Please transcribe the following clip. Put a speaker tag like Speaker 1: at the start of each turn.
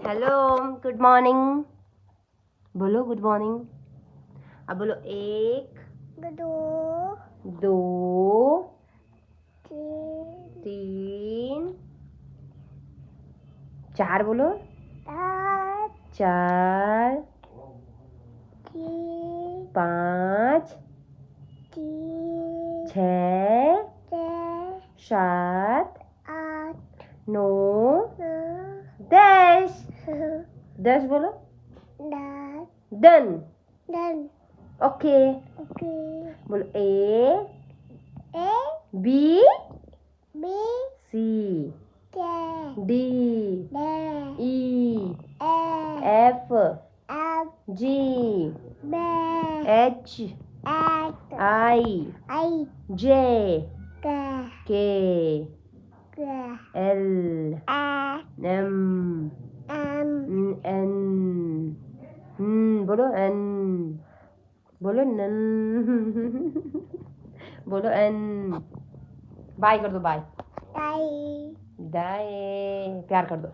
Speaker 1: Hello, good morning बोलो। Good morning. अब बोलो 1 2 3 4 बोलो। 4 5 6 7 9 10 10 बोलो। डन। ओके बोलो। A B C D E F G H I J K L M N बोलो N बोलो नन बोलो N। बाय कर दो। बाय। दाए प्यार कर दो।